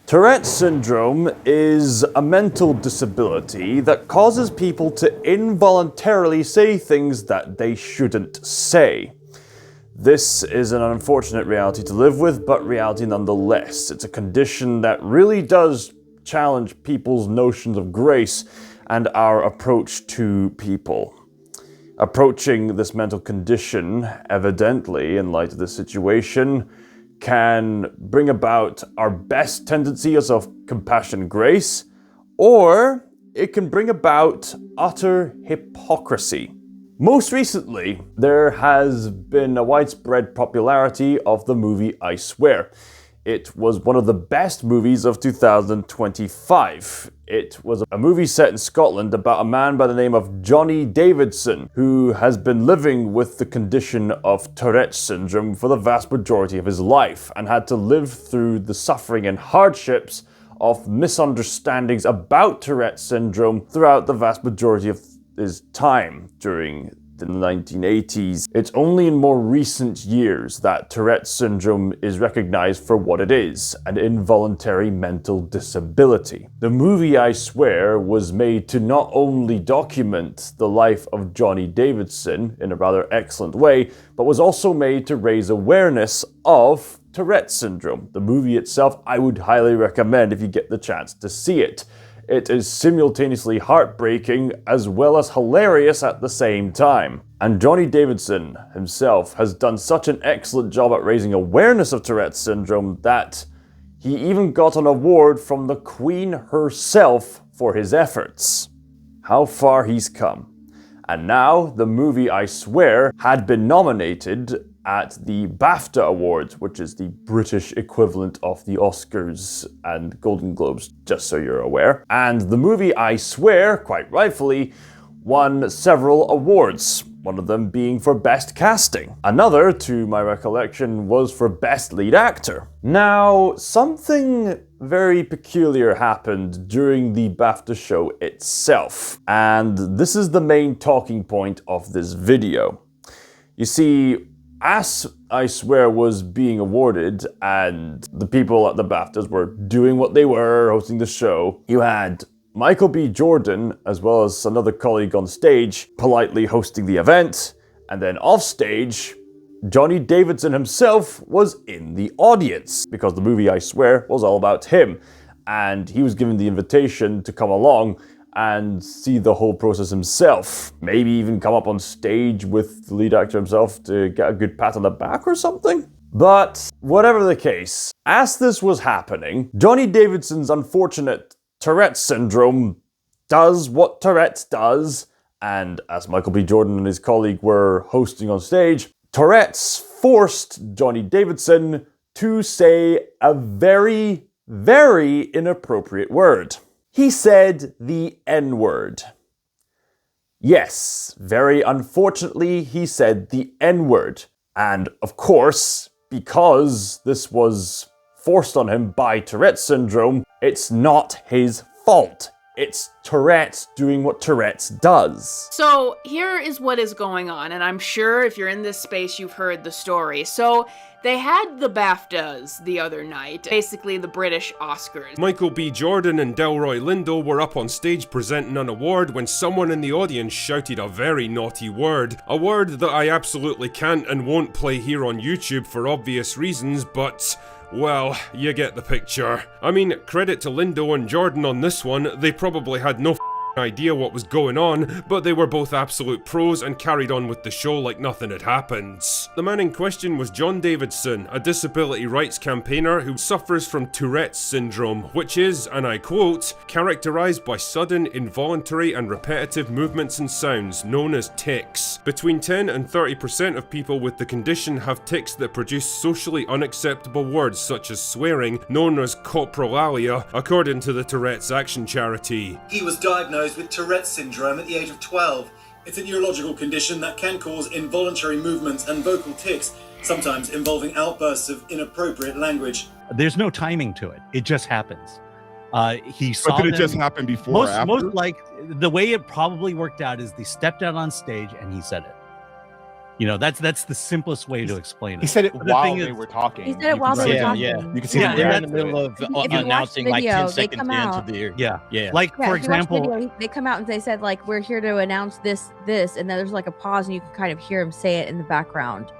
Tourette's syndrome is a mental disability that causes people to involuntarily say things that they shouldn't say. This is an unfortunate reality to live with, but reality nonetheless. It's a condition that really does challenge people's notions of grace and our approach to people. Approaching this mental condition, evidently, in light of the situation, can bring about our best tendencies of compassion and grace, or it can bring about utter hypocrisy. Most recently, there has been a widespread popularity of the movie I Swear. It was one of the best movies of 2025. It was a movie set in Scotland about a man by the name of Johnny Davidson, who has been living with the condition of Tourette's syndrome for the vast majority of his life, and had to live through the suffering and hardships of misunderstandings about Tourette's syndrome throughout the vast majority of his time during the 1980s. It's only in more recent years that Tourette's syndrome is recognized for what it is, an involuntary mental disability. The movie I Swear was made to not only document the life of Johnny Davidson in a rather excellent way, but was also made to raise awareness of Tourette's syndrome. The movie itself, I would highly recommend if you get the chance to see it. It is simultaneously heartbreaking as well as hilarious at the same time. And Johnny Davidson himself has done such an excellent job at raising awareness of Tourette's syndrome that he even got an award from the Queen herself for his efforts. How far he's come. And now the movie I Swear had been nominated at the BAFTA Awards, which is the British equivalent of the Oscars and Golden Globes, just so you're aware. And the movie I Swear, quite rightfully, won several awards, one of them being for Best Casting. Another, to my recollection, was for Best Lead Actor. Now, something very peculiar happened during the BAFTA show itself, and this is the main talking point of this video. You see, as I Swear was being awarded and the people at the BAFTAs were doing what they were, hosting the show, you had Michael B. Jordan, as well as another colleague on stage, politely hosting the event, and then off stage, Johnny Davidson himself was in the audience, because the movie I Swear was all about him, and he was given the invitation to come along and see the whole process himself. Maybe even come up on stage with the lead actor himself to get a good pat on the back or something. But whatever the case, as this was happening, Johnny Davidson's unfortunate Tourette's syndrome does what Tourette's does, and as Michael B. Jordan and his colleague were hosting on stage, Tourette's forced Johnny Davidson to say a very, very inappropriate word. He said the N-word. Yes, very unfortunately, he said the N-word. And of course, because this was forced on him by Tourette's syndrome, it's not his fault. It's Tourette's doing what Tourette's does. So here is what is going on, and I'm sure if you're in this space, you've heard the story. So they had the BAFTAs the other night, basically the British Oscars. Michael B. Jordan and Delroy Lindo were up on stage presenting an award when someone in the audience shouted a very naughty word. A word that I absolutely can't and won't play here on YouTube for obvious reasons, but well, you get the picture. I mean, credit to Lindo and Jordan on this one, they probably had no idea what was going on, but they were both absolute pros and carried on with the show like nothing had happened. The man in question was John Davidson, a disability rights campaigner who suffers from Tourette's syndrome, which is, and I quote, characterized by sudden, involuntary and repetitive movements and sounds known as tics. Between 10 and 30% of people with the condition have tics that produce socially unacceptable words such as swearing, known as coprolalia, according to the Tourette's Action Charity. He was diagnosed with Tourette's syndrome at the age of 12. It's a neurological condition that can cause involuntary movements and vocal tics, sometimes involving outbursts of inappropriate language. There's no timing to it. It just happens. He saw But did it them, just happen before or after? Most like the way it probably worked out is they stepped out on stage and he said it. That's the simplest way to explain it. He said it But the while thing they is- were talking. He said it while they were talking. You can see Yeah, the they're in the middle of If you watch the announcing like video, 10 they seconds come into out. the Yeah. yeah. Like, Yeah, for if you watch the example, video, they come out and they said like, we're here to announce this, and then there's like a pause and you can kind of hear him say it in the background.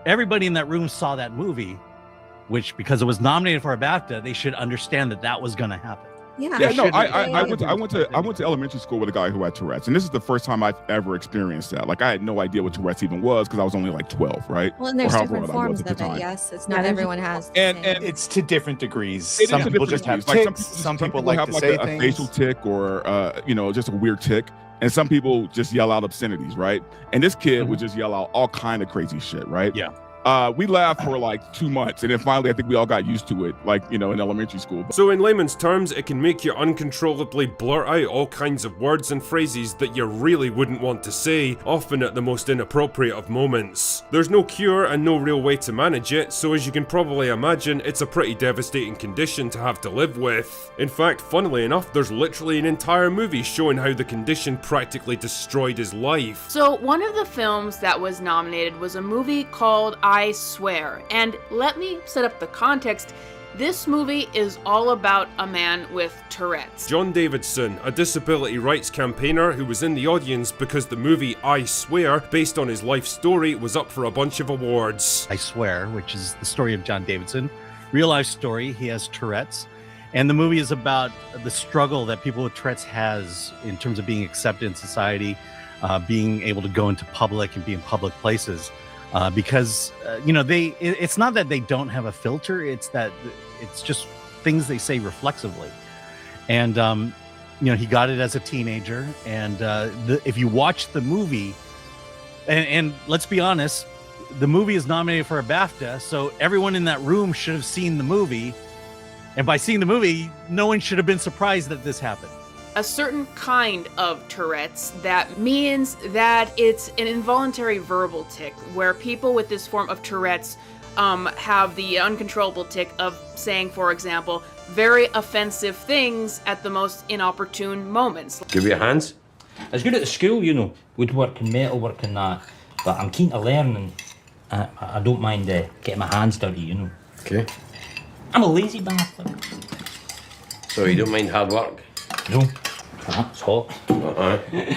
everybody in that room saw that movie, which because it was nominated for a BAFTA, they should understand that was going to happen. Yeah, Yeah, no, shouldn't I be. went to elementary school with a guy who had Tourette's, and this is the first time I've ever experienced that. Like, I had no idea what Tourette's even was because I was only like 12, right? Well, and there's Or however different old I was forms at the of it. time. Yes, it's Yeah, not there's everyone has. the And- same. and- It's to different degrees. It is Some to people different just have degrees. Like, tics. Some people like have to like say a things. facial tick or just a weird tick, and some people just yell out obscenities, right? And this kid would just yell out all kind of crazy shit, right? Yeah. We laughed for like 2 months, and then finally I think we all got used to it, like, in elementary school. So in layman's terms, it can make you uncontrollably blurt out all kinds of words and phrases that you really wouldn't want to say, often at the most inappropriate of moments. There's no cure and no real way to manage it, so as you can probably imagine, it's a pretty devastating condition to have to live with. In fact, funnily enough, there's literally an entire movie showing how the condition practically destroyed his life. So one of the films that was nominated was a movie called I Swear. And let me set up the context. This movie is all about a man with Tourette's. John Davidson, a disability rights campaigner who was in the audience because the movie I Swear, based on his life story, was up for a bunch of awards. I Swear, which is the story of John Davidson. Real life story. He has Tourette's. And the movie is about the struggle that people with Tourette's has in terms of being accepted in society, being able to go into public and be in public places. Because it's not that they don't have a filter, it's that it's just things they say reflexively. And he got it as a teenager, and if you watch the movie, and let's be honest, the movie is nominated for a BAFTA, so everyone in that room should have seen the movie, and by seeing the movie, no one should have been surprised that this happened. A certain kind of Tourette's that means that it's an involuntary verbal tic, where people with this form of Tourette's have the uncontrollable tic of saying, for example, very offensive things at the most inopportune moments. Give you your hands. I was good at the school, woodwork and metalwork and that, but I'm keen to learn and I don't mind getting my hands dirty, Okay. I'm a lazy bastard. So you don't mind hard work? No. It's hot. Uh-huh. There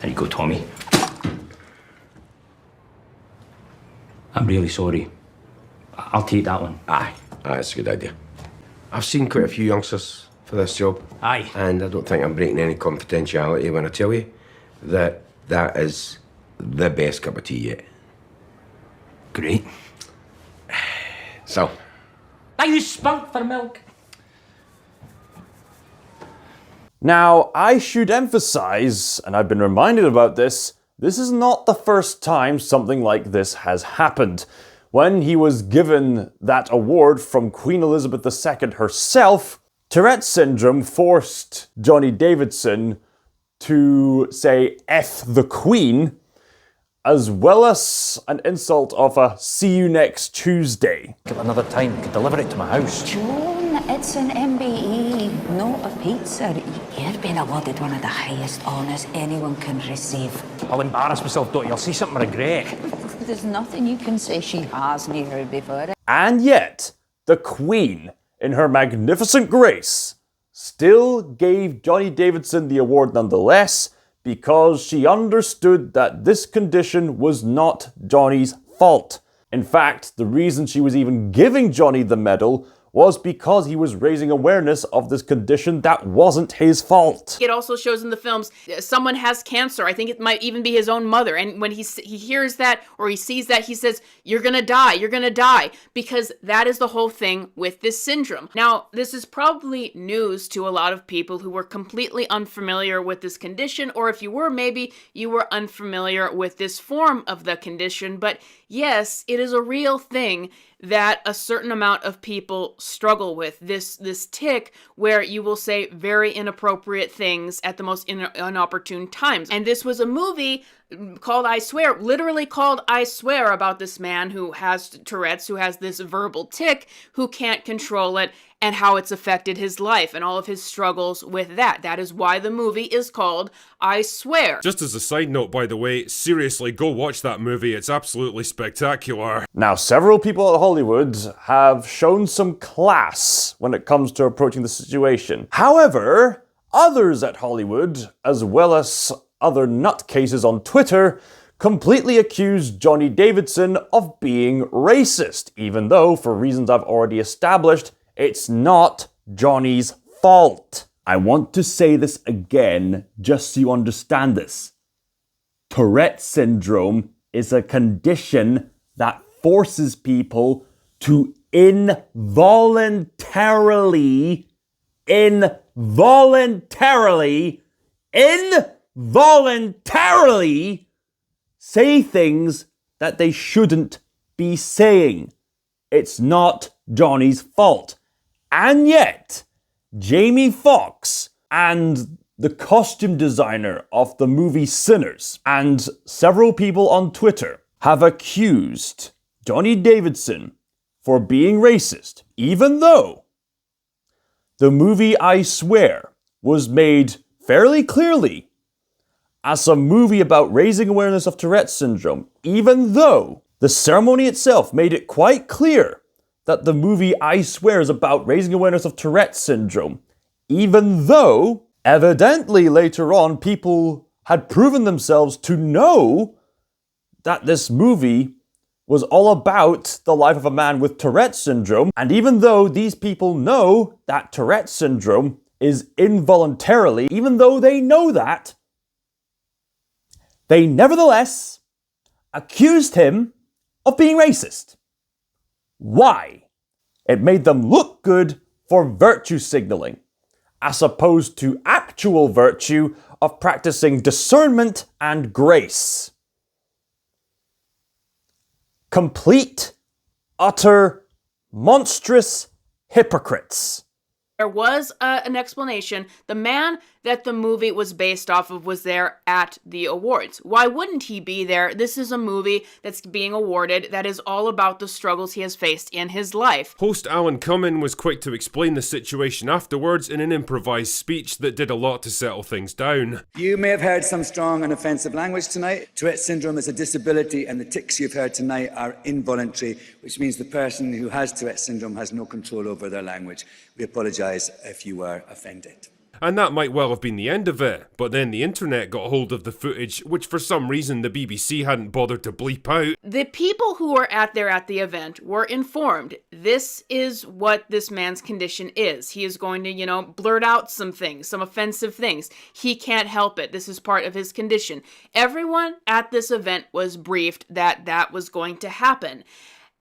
you go, Tommy. I'm really sorry. I'll take that one. Aye, that's a good idea. I've seen quite a few youngsters for this job. Aye. And I don't think I'm breaking any confidentiality when I tell you that is the best cup of tea yet. Great. So. Are you spunk for milk? Now, I should emphasize, and I've been reminded about this is not the first time something like this has happened. When he was given that award from Queen Elizabeth II herself, Tourette's syndrome forced Johnny Davidson to say F the Queen, as well as an insult of a see you next Tuesday. Another time, you could deliver it to my house. John, it's an MBE, not a pizza. You're being awarded one of the highest honours anyone can receive. I'll embarrass myself, don't you? I'll see something I regret. There's nothing you can say she hasn't heard before. And yet, the Queen, in her magnificent grace, still gave Johnny Davidson the award nonetheless, because she understood that this condition was not Johnny's fault. In fact, the reason she was even giving Johnny the medal was because he was raising awareness of this condition that wasn't his fault. It also shows in the films someone has cancer. I think it might even be his own mother. And when he hears that or he sees that, he says, you're gonna die, because that is the whole thing with this syndrome. Now, this is probably news to a lot of people who were completely unfamiliar with this condition, or if you were, maybe you were unfamiliar with this form of the condition. But yes, it is a real thing that a certain amount of people struggle with, this tic where you will say very inappropriate things at the most inopportune times. And this was a movie called I Swear, literally called I Swear about this man who has Tourette's, who has this verbal tic, who can't control it, and how it's affected his life and all of his struggles with that. That is why the movie is called I Swear. Just as a side note, by the way, seriously, go watch that movie. It's absolutely spectacular. Now, several people at Hollywood have shown some class when it comes to approaching the situation. However, others at Hollywood, as well as other nutcases on Twitter, completely accused Johnny Davidson of being racist, even though, for reasons I've already established, it's not Johnny's fault. I want to say this again, just so you understand this. Tourette syndrome is a condition that forces people to involuntarily say things that they shouldn't be saying. It's not Johnny's fault. And yet, Jamie Foxx and the costume designer of the movie Sinners and several people on Twitter have accused Johnny Davidson for being racist, even though the movie I Swear was made fairly clearly as a movie about raising awareness of Tourette's syndrome, even though the ceremony itself made it quite clear that the movie I Swear is about raising awareness of Tourette's syndrome, even though evidently later on people had proven themselves to know that this movie was all about the life of a man with Tourette's syndrome, and even though these people know that Tourette's syndrome is involuntarily, even though they know that, they nevertheless accused him of being racist. Why? It made them look good for virtue signaling, as opposed to actual virtue of practicing discernment and grace. Complete, utter, monstrous hypocrites. There was an explanation. The man that the movie was based off of was there at the awards. Why wouldn't he be there? This is a movie that's being awarded that is all about the struggles he has faced in his life. Host Alan Cumming was quick to explain the situation afterwards in an improvised speech that did a lot to settle things down. You may have heard some strong and offensive language tonight. Tourette's syndrome is a disability and the tics you've heard tonight are involuntary, which means the person who has Tourette's syndrome has no control over their language. We apologise if you were offended. And that might well have been the end of it, but then the internet got hold of the footage, which for some reason the BBC hadn't bothered to bleep out. The people who were at the event were informed. This is what this man's condition is. He is going to, blurt out some things, some offensive things. He can't help it. This is part of his condition. Everyone at this event was briefed that that was going to happen.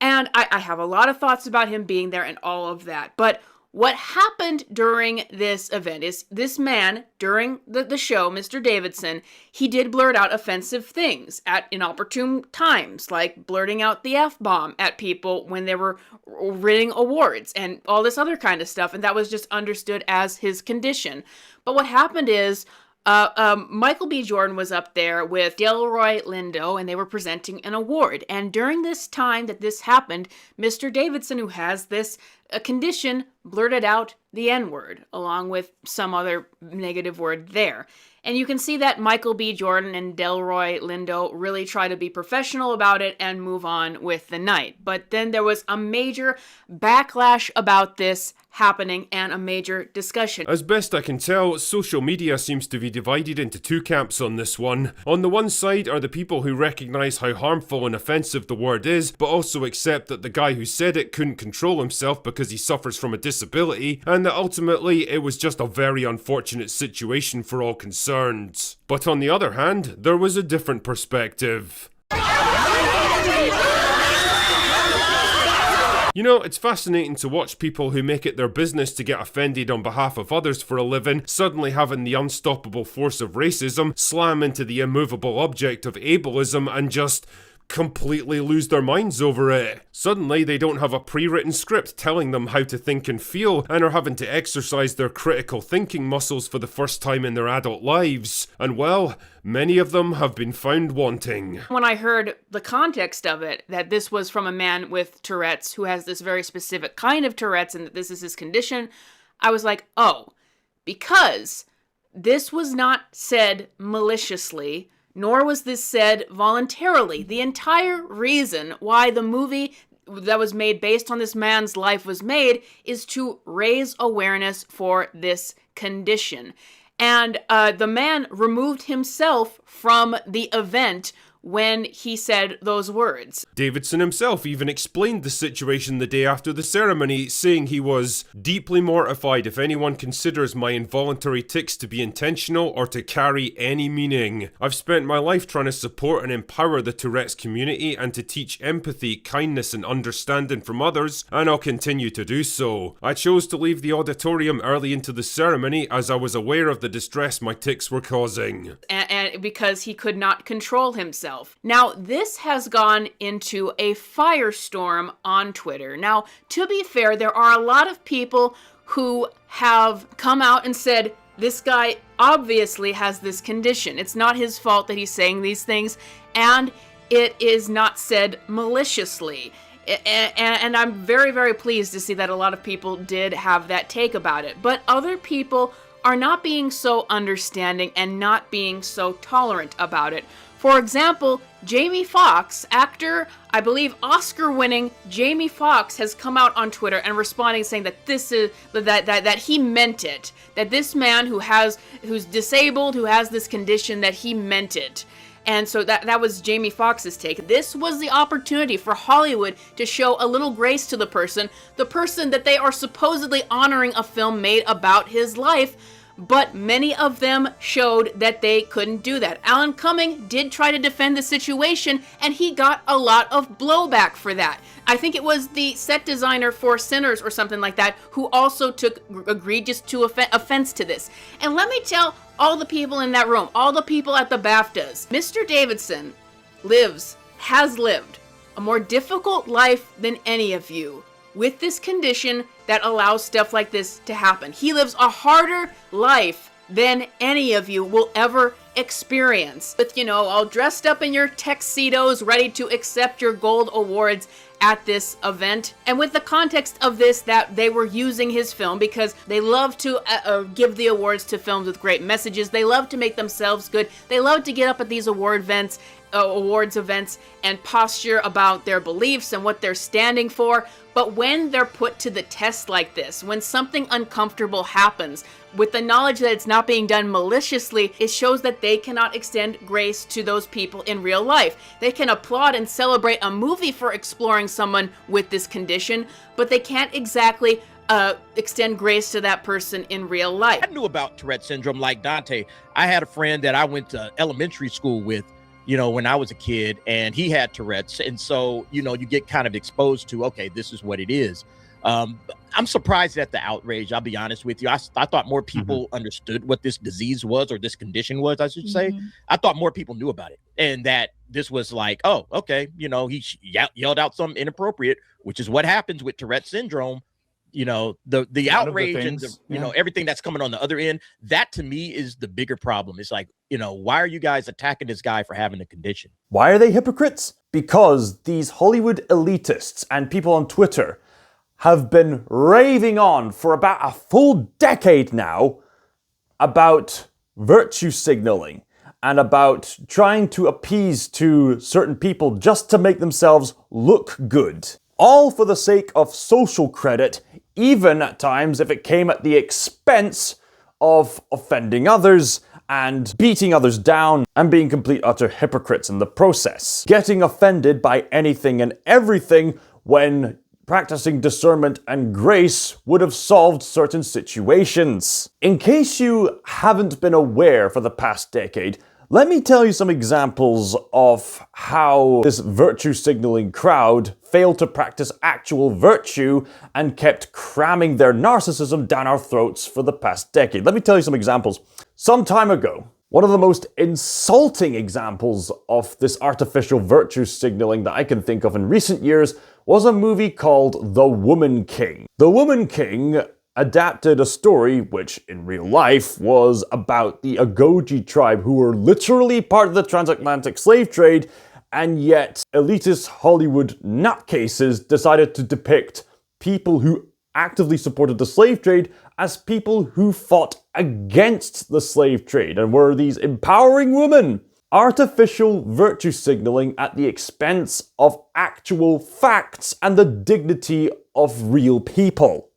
And I have a lot of thoughts about him being there and all of that, but what happened during this event is this man, during the show, Mr. Davidson, he did blurt out offensive things at inopportune times, like blurting out the F-bomb at people when they were winning awards and all this other kind of stuff, and that was just understood as his condition. But what happened is Michael B. Jordan was up there with Delroy Lindo, and they were presenting an award. And during this time that this happened, Mr. Davidson, who has this condition, blurted out the N-word, along with some other negative word there. And you can see that Michael B. Jordan and Delroy Lindo really try to be professional about it and move on with the night. But then there was a major backlash about this happening and a major discussion. As best I can tell, social media seems to be divided into two camps on this one. On the one side are the people who recognise how harmful and offensive the word is, but also accept that the guy who said it couldn't control himself because he suffers from a disability, and that ultimately it was just a very unfortunate situation for all concerned. But on the other hand, there was a different perspective. You know, it's fascinating to watch people who make it their business to get offended on behalf of others for a living suddenly having the unstoppable force of racism slam into the immovable object of ableism and just completely lose their minds over it. Suddenly, they don't have a pre-written script telling them how to think and feel, and are having to exercise their critical thinking muscles for the first time in their adult lives. And well, many of them have been found wanting. When I heard the context of it, that this was from a man with Tourette's who has this very specific kind of Tourette's and that this is his condition, I was like, oh, because this was not said maliciously, nor was this said voluntarily. The entire reason why the movie that was made based on this man's life was made is to raise awareness for this condition. And the man removed himself from the event when he said those words. Davidson himself even explained the situation the day after the ceremony, saying he was deeply mortified if anyone considers my involuntary tics to be intentional or to carry any meaning. I've spent my life trying to support and empower the Tourette's community and to teach empathy, kindness and understanding from others, and I'll continue to do so. I chose to leave the auditorium early into the ceremony as I was aware of the distress my tics were causing. And because he could not control himself. Now, this has gone into a firestorm on Twitter. Now, to be fair, there are a lot of people who have come out and said, this guy obviously has this condition. It's not his fault that he's saying these things, and it is not said maliciously. And I'm very, very pleased to see that a lot of people did have that take about it. But other people are not being so understanding and not being so tolerant about it. For example, Jamie Foxx, actor, I believe Oscar-winning Jamie Foxx, has come out on Twitter and responding saying that this is that he meant it. That this man who's disabled, who has this condition, that he meant it. And so that was Jamie Foxx's take. This was the opportunity for Hollywood to show a little grace to the person that they are supposedly honoring a film made about his life. But many of them showed that they couldn't do that. Alan Cumming did try to defend the situation, and he got a lot of blowback for that. I think it was the set designer for Sinners or something like that who also took egregious offense to this. And let me tell all the people in that room, all the people at the BAFTAs, Mr. Davidson has lived a more difficult life than any of you, with this condition that allows stuff like this to happen. He lives a harder life than any of you will ever experience. With, all dressed up in your tuxedos, ready to accept your gold awards at this event. And with the context of this, that they were using his film because they love to give the awards to films with great messages. They love to make themselves good. They love to get up at these awards events and posture about their beliefs and what they're standing for. But when they're put to the test like this, when something uncomfortable happens, with the knowledge that it's not being done maliciously, it shows that they cannot extend grace to those people in real life. They can applaud and celebrate a movie for exploring someone with this condition, but they can't exactly extend grace to that person in real life. I knew about Tourette syndrome like Dante. I had a friend that I went to elementary school with, when I was a kid, and he had Tourette's. And so, you get kind of exposed to, okay, this is what it is. I'm surprised at the outrage. I'll be honest with you. I thought more people understood what this disease was, or this condition was, I should say. I thought more people knew about it, and that this was like, oh, okay. He yelled out something inappropriate, which is what happens with Tourette syndrome. The outrage and everything that's coming on the other end, that to me is the bigger problem. It's like, why are you guys attacking this guy for having a condition? Why are they hypocrites? Because these Hollywood elitists and people on Twitter have been raving on for about a full decade now about virtue signaling and about trying to appease to certain people just to make themselves look good. All for the sake of social credit, even at times if it came at the expense of offending others and beating others down and being complete utter hypocrites in the process. Getting offended by anything and everything when practicing discernment and grace would have solved certain situations. In case you haven't been aware for the past decade, let me tell you some examples of how this virtue signaling crowd failed to practice actual virtue and kept cramming their narcissism down our throats for the past decade. Let me tell you some examples. Some time ago, One of the most insulting examples of this artificial virtue signaling that I can think of in recent years was a movie called The Woman King. The Woman King adapted a story which, in real life, was about the Agoji tribe, who were literally part of the transatlantic slave trade, and yet elitist Hollywood nutcases decided to depict people who actively supported the slave trade as people who fought against the slave trade and were these empowering women. Artificial virtue signaling at the expense of actual facts and the dignity of real people.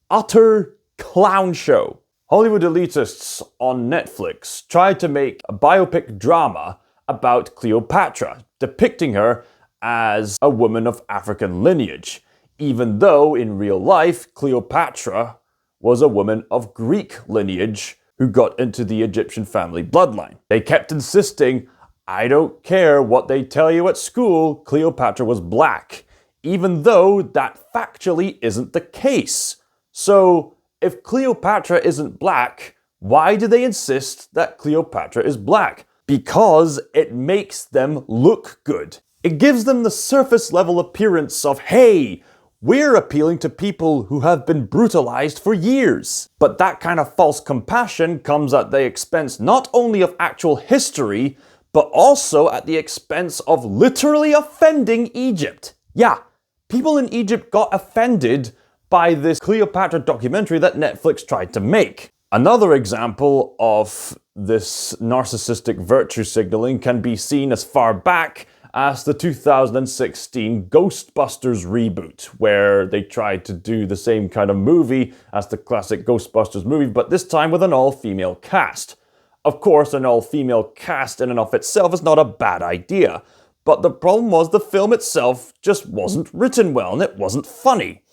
Utter clown show. Hollywood elitists on Netflix tried to make a biopic drama about Cleopatra, depicting her as a woman of African lineage, even though in real life Cleopatra was a woman of Greek lineage who got into the Egyptian family bloodline. They kept insisting, I don't care what they tell you at school, Cleopatra was black, even though that factually isn't the case. So, if Cleopatra isn't black, why do they insist that Cleopatra is black? Because it makes them look good. It gives them the surface level appearance of, hey, we're appealing to people who have been brutalized for years. But that kind of false compassion comes at the expense not only of actual history, but also at the expense of literally offending Egypt. Yeah, people in Egypt got offended by this Cleopatra documentary that Netflix tried to make. Another example of this narcissistic virtue signaling can be seen as far back as the 2016 Ghostbusters reboot, where they tried to do the same kind of movie as the classic Ghostbusters movie, but this time with an all-female cast. Of course, an all-female cast in and of itself is not a bad idea, but the problem was the film itself just wasn't written well and it wasn't funny.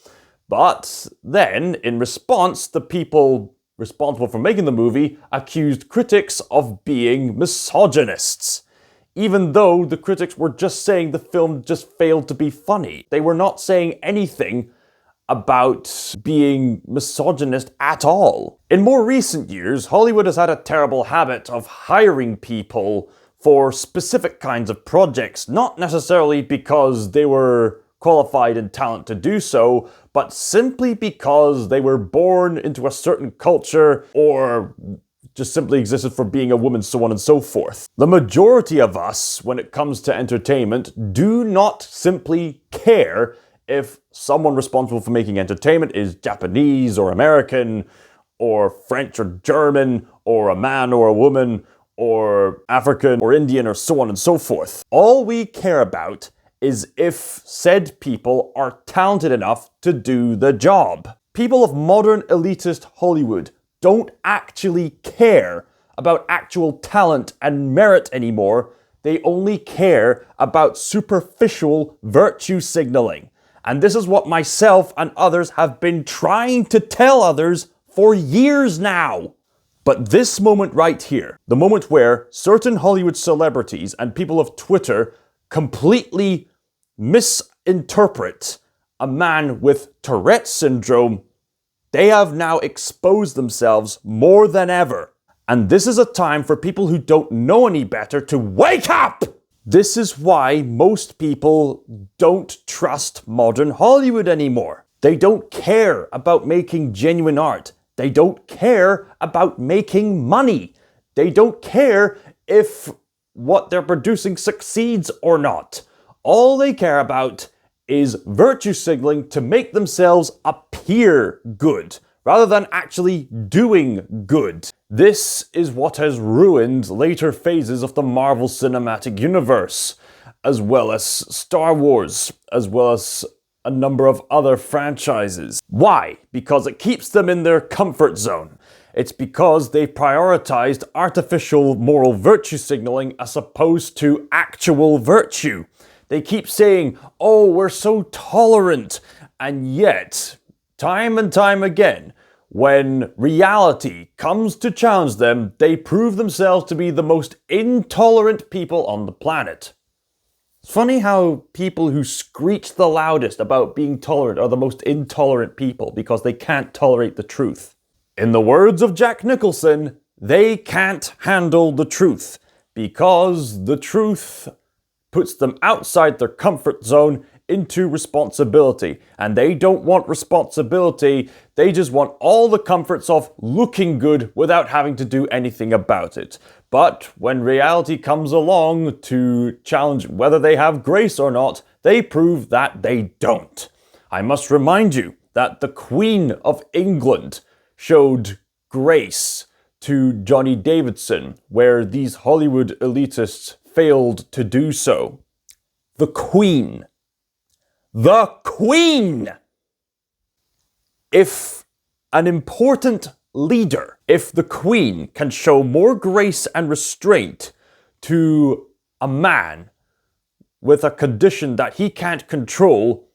But then, in response, the people responsible for making the movie accused critics of being misogynists. Even though the critics were just saying the film just failed to be funny. They were not saying anything about being misogynist at all. In more recent years, Hollywood has had a terrible habit of hiring people for specific kinds of projects, not necessarily because they were qualified and talent to do so, but simply because they were born into a certain culture or just simply existed for being a woman, so on and so forth. The majority of us, when it comes to entertainment, do not simply care if someone responsible for making entertainment is Japanese or American or French or German or a man or a woman or African or Indian or so on and so forth. All we care about is if said people are talented enough to do the job. People of modern elitist Hollywood don't actually care about actual talent and merit anymore. They only care about superficial virtue signaling. And this is what myself and others have been trying to tell others for years now. But this moment right here, the moment where certain Hollywood celebrities and people of Twitter completely misinterpret a man with Tourette syndrome, they have now exposed themselves more than ever. And this is a time for people who don't know any better to wake up! This is why most people don't trust modern Hollywood anymore. They don't care about making genuine art. They don't care about making money. They don't care if what they're producing succeeds or not. All they care about is virtue signaling to make themselves appear good, rather than actually doing good. This is what has ruined later phases of the Marvel Cinematic Universe, as well as Star Wars, as well as a number of other franchises. Why? Because it keeps them in their comfort zone. It's because they prioritized artificial moral virtue signaling as opposed to actual virtue. They keep saying, oh, we're so tolerant, and yet, time and time again, when reality comes to challenge them, they prove themselves to be the most intolerant people on the planet. It's funny how people who screech the loudest about being tolerant are the most intolerant people because they can't tolerate the truth. In the words of Jack Nicholson, They can't handle the truth because the truth puts them outside their comfort zone into responsibility. And they don't want responsibility. They just want all the comforts of looking good without having to do anything about it. But when reality comes along to challenge whether they have grace or not, they prove that they don't. I must remind you that the Queen of England showed grace to Johnny Davidson, where these Hollywood elitists failed to do so. The Queen. The Queen! If an important leader, if the Queen can show more grace and restraint to a man with a condition that he can't control,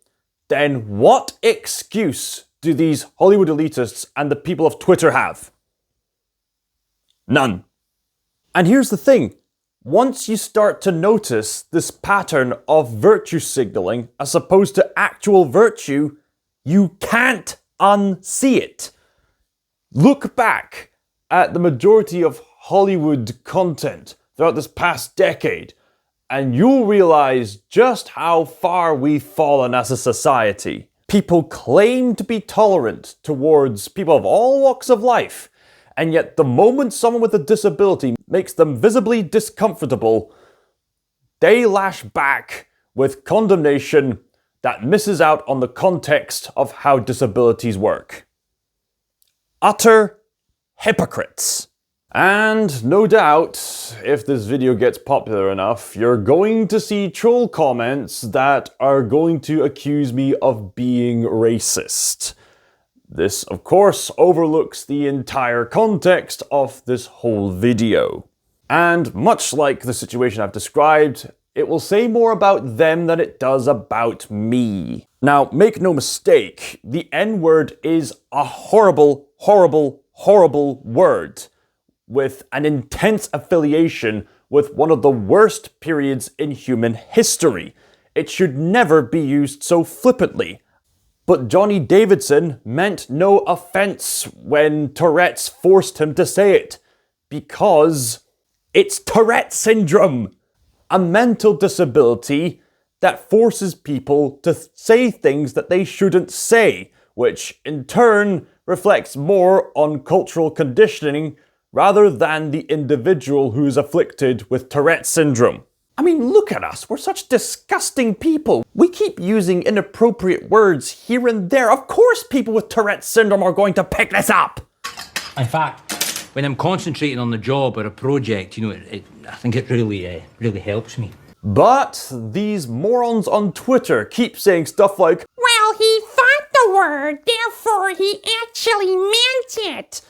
then what excuse do these Hollywood elitists and the people of Twitter have? None. And here's the thing. Once you start to notice this pattern of virtue signaling as opposed to actual virtue, you can't unsee it. Look back at the majority of Hollywood content throughout this past decade, and you'll realize just how far we've fallen as a society. People claim to be tolerant towards people of all walks of life, and yet the moment someone with a disability makes them visibly discomfortable, they lash back with condemnation that misses out on the context of how disabilities work. Utter hypocrites. And no doubt, if this video gets popular enough, you're going to see troll comments that are going to accuse me of being racist. This, of course, overlooks the entire context of this whole video. And much like the situation I've described, it will say more about them than it does about me. Now, make no mistake, the N-word is a horrible, horrible, horrible word with an intense affiliation with one of the worst periods in human history. It should never be used so flippantly. But Johnny Davidson meant no offense when Tourette's forced him to say it, because it's Tourette syndrome, a mental disability that forces people to say things that they shouldn't say, which in turn reflects more on cultural conditioning rather than the individual who is afflicted with Tourette syndrome. I mean, look at us. We're such disgusting people. We keep using inappropriate words here and there. Of course people with Tourette syndrome are going to pick this up. In fact, when I'm concentrating on the job or a project, I think it really helps me. But these morons on Twitter keep saying stuff like, well, he thought the word, therefore he actually meant it.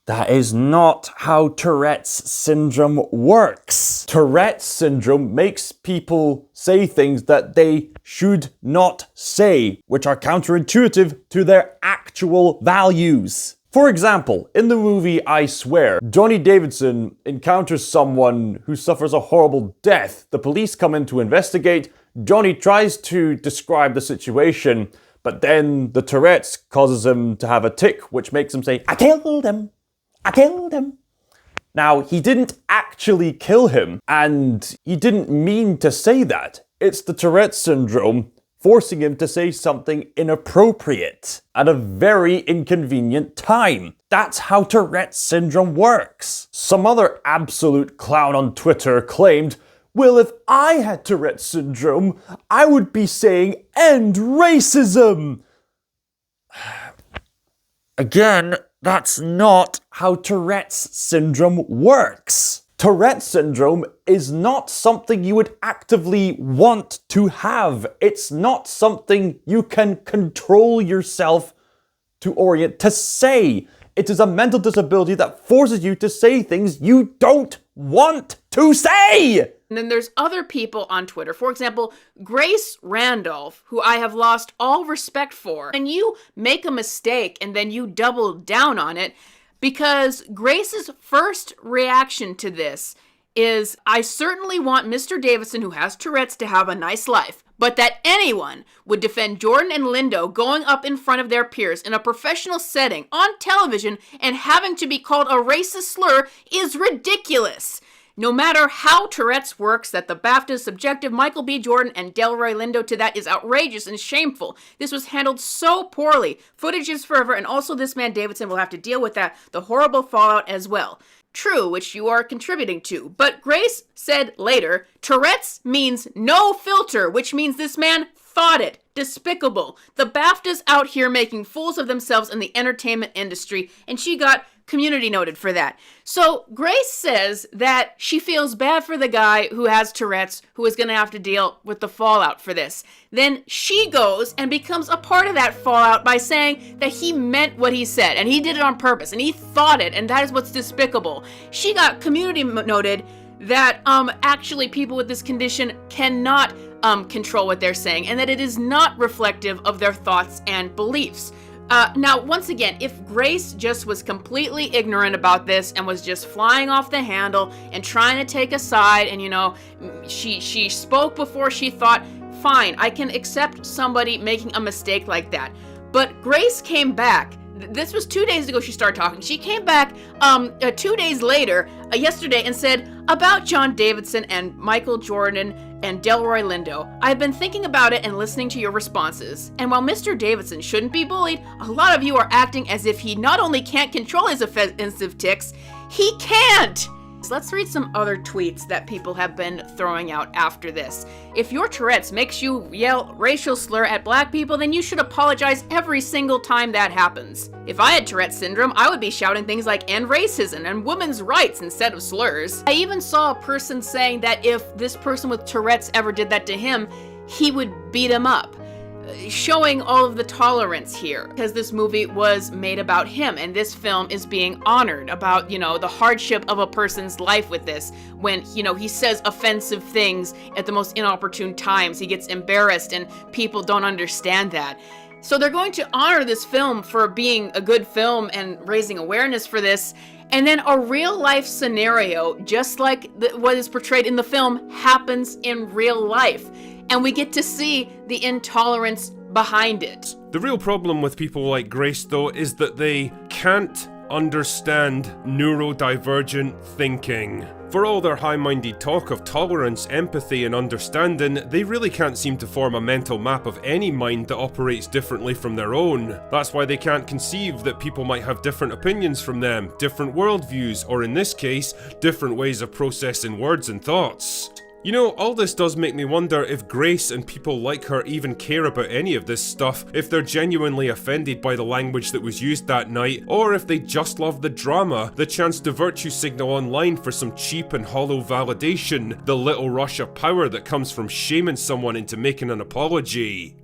That is not how Tourette's syndrome works. Tourette's syndrome makes people say things that they should not say, which are counterintuitive to their actual values. For example, in the movie I Swear, Johnny Davidson encounters someone who suffers a horrible death. The police come in to investigate. Johnny tries to describe the situation, but then the Tourette's causes him to have a tic, which makes him say, I killed him. I killed him. Now, he didn't actually kill him, and he didn't mean to say that. It's the Tourette syndrome forcing him to say something inappropriate at a very inconvenient time. That's how Tourette syndrome works. Some other absolute clown on Twitter claimed, well, if I had Tourette syndrome, I would be saying, end racism. Again, that's not how Tourette's syndrome works. Tourette syndrome is not something you would actively want to have. It's not something you can control yourself to say. It is a mental disability that forces you to say things you don't want to say. And then there's other people on Twitter. For example, Grace Randolph, who I have lost all respect for. And you make a mistake and then you double down on it, because Grace's first reaction to this is, I certainly want Mr. Davidson, who has Tourette's, to have a nice life. but that anyone would defend Jordan and Lindo going up in front of their peers in a professional setting on television and having to be called a racist slur is ridiculous. No matter how Tourette's works, that the BAFTAs subjected Michael B. Jordan and Delroy Lindo to that is outrageous and shameful. This was handled so poorly. Footage is forever, and also this man Davidson will have to deal with that, the horrible fallout as well. True, which you are contributing to. But Grace said later, Tourette's means no filter, which means this man thought it. Despicable. The BAFTAs out here making fools of themselves in the entertainment industry, and she got community noted for that. So Grace says that she feels bad for the guy who has Tourette's, who is going to have to deal with the fallout for this. Then she goes and becomes a part of that fallout by saying that he meant what he said, and he did it on purpose, and he thought it, and that is what's despicable. She got community noted that actually people with this condition cannot control what they're saying, and that it is not reflective of their thoughts and beliefs. Now, once again, if Grace just was completely ignorant about this and was just flying off the handle and trying to take a side and, she spoke before she thought, fine, I can accept somebody making a mistake like that. But Grace came back. This was 2 days ago she started talking. She came back 2 days later, yesterday, and said, about John Davidson and Michael Jordan and Delroy Lindo, I've been thinking about it and listening to your responses. And while Mr. Davidson shouldn't be bullied, a lot of you are acting as if he not only can't control his offensive tics, he can't! Let's read some other tweets that people have been throwing out after this. If your Tourette's makes you yell racial slur at black people, then you should apologize every single time that happens. If I had Tourette's syndrome, I would be shouting things like end racism and women's rights instead of slurs. I even saw a person saying that if this person with Tourette's ever did that to him, he would beat him up. Showing all of the tolerance here, because this movie was made about him, and this film is being honored about, the hardship of a person's life with this. When, he says offensive things at the most inopportune times, he gets embarrassed, and people don't understand that. So they're going to honor this film for being a good film and raising awareness for this, and then a real life scenario, just like what is portrayed in the film, happens in real life. And we get to see the intolerance behind it. The real problem with people like Grace, though, is that they can't understand neurodivergent thinking. For all their high-minded talk of tolerance, empathy, and understanding, they really can't seem to form a mental map of any mind that operates differently from their own. That's why they can't conceive that people might have different opinions from them, different worldviews, or in this case, different ways of processing words and thoughts. All this does make me wonder if Grace and people like her even care about any of this stuff, if they're genuinely offended by the language that was used that night, or if they just love the drama, the chance to virtue signal online for some cheap and hollow validation, the little rush of power that comes from shaming someone into making an apology.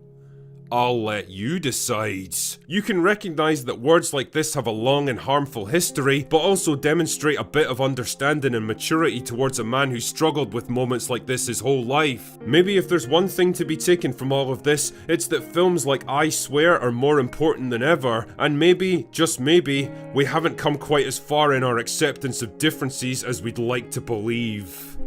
I'll let you decide. You can recognize that words like this have a long and harmful history, but also demonstrate a bit of understanding and maturity towards a man who struggled with moments like this his whole life. Maybe if there's one thing to be taken from all of this, it's that films like I Swear are more important than ever, and maybe, just maybe, we haven't come quite as far in our acceptance of differences as we'd like to believe.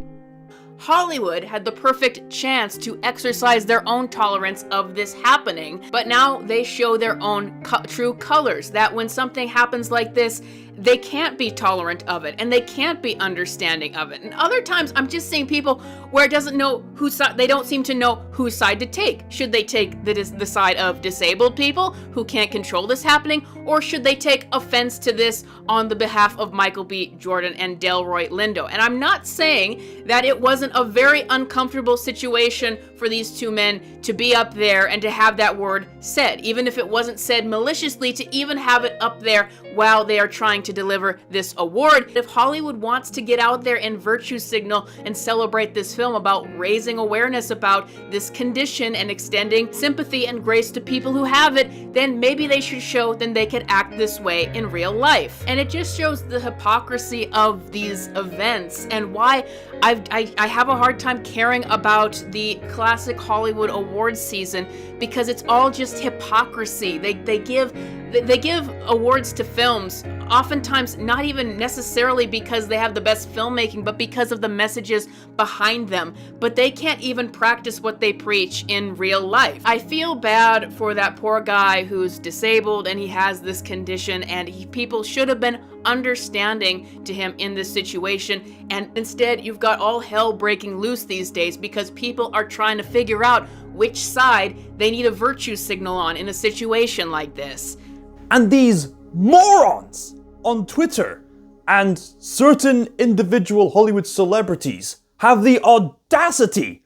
Hollywood had the perfect chance to exercise their own tolerance of this happening, but now they show their own true colors, that when something happens like this, they can't be tolerant of it, and they can't be understanding of it. And other times, I'm just seeing people where it doesn't know whose side, they don't seem to know whose side to take. Should they take the side of disabled people who can't control this happening, or should they take offense to this on the behalf of Michael B. Jordan and Delroy Lindo? And I'm not saying that it wasn't a very uncomfortable situation for these two men to be up there and to have that word said, even if it wasn't said maliciously, to even have it up there while they are trying to deliver this award. If Hollywood wants to get out there and virtue signal and celebrate this film about raising awareness about this condition and extending sympathy and grace to people who have it, then maybe they should show that they can act this way in real life. And it just shows the hypocrisy of these events and why I have a hard time caring about the classic Hollywood awards season, because it's all just hypocrisy. They give They give awards to films, oftentimes not even necessarily because they have the best filmmaking, but because of the messages behind them. But they can't even practice what they preach in real life. I feel bad for that poor guy who's disabled and he has this condition, and people should have been understanding to him in this situation. And instead, you've got all hell breaking loose these days because people are trying to figure out which side they need a virtue signal on in a situation like this. And these morons on Twitter and certain individual Hollywood celebrities have the audacity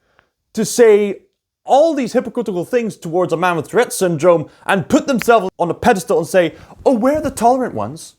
to say all these hypocritical things towards a man with Tourette syndrome and put themselves on a pedestal and say, oh, we're the tolerant ones.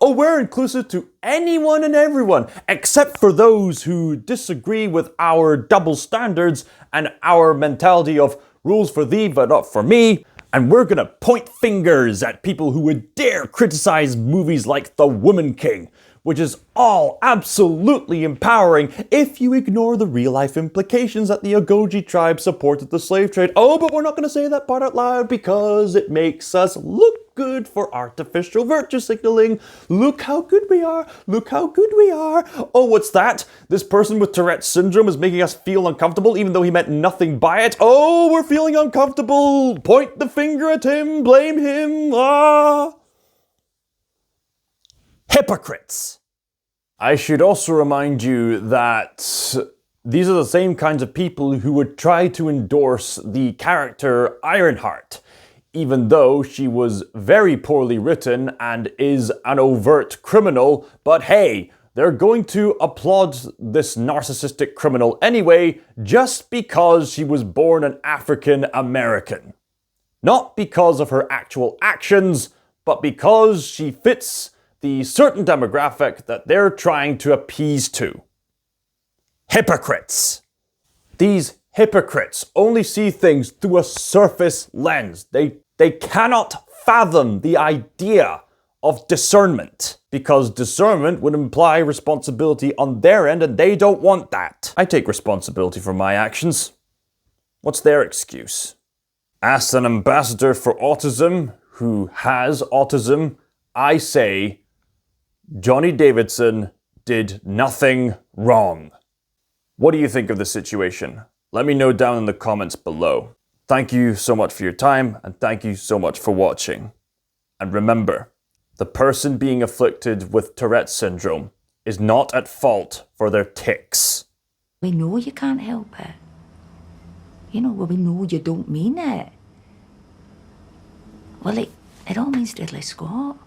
Oh, we're inclusive to anyone and everyone, except for those who disagree with our double standards and our mentality of rules for thee, but not for me. And we're gonna point fingers at people who would dare criticize movies like The Woman King, which is all absolutely empowering if you ignore the real-life implications that the Ogoji tribe supported the slave trade. Oh, but we're not gonna say that part out loud because it makes us look good for artificial virtue signaling. Look how good we are. Look how good we are. Oh, what's that? This person with Tourette syndrome is making us feel uncomfortable even though he meant nothing by it. Oh, we're feeling uncomfortable. Point the finger at him. Blame him. Ah. Hypocrites. I should also remind you that these are the same kinds of people who would try to endorse the character Ironheart, even though she was very poorly written and is an overt criminal. But hey, they're going to applaud this narcissistic criminal anyway, just because she was born an African American. Not because of her actual actions, but because she fits the certain demographic that they're trying to appease to. Hypocrites. These hypocrites only see things through a surface lens. They cannot fathom the idea of discernment, because discernment would imply responsibility on their end, and they don't want that. I take responsibility for my actions. What's their excuse? As an ambassador for autism who has autism, I say Johnny Davidson did nothing wrong. What do you think of the situation? Let me know down in the comments below. Thank you so much for your time, and thank you so much for watching. And remember, the person being afflicted with Tourette syndrome is not at fault for their tics. We know you can't help it. You know, well, we know you don't mean it. Well, it all means diddly squat.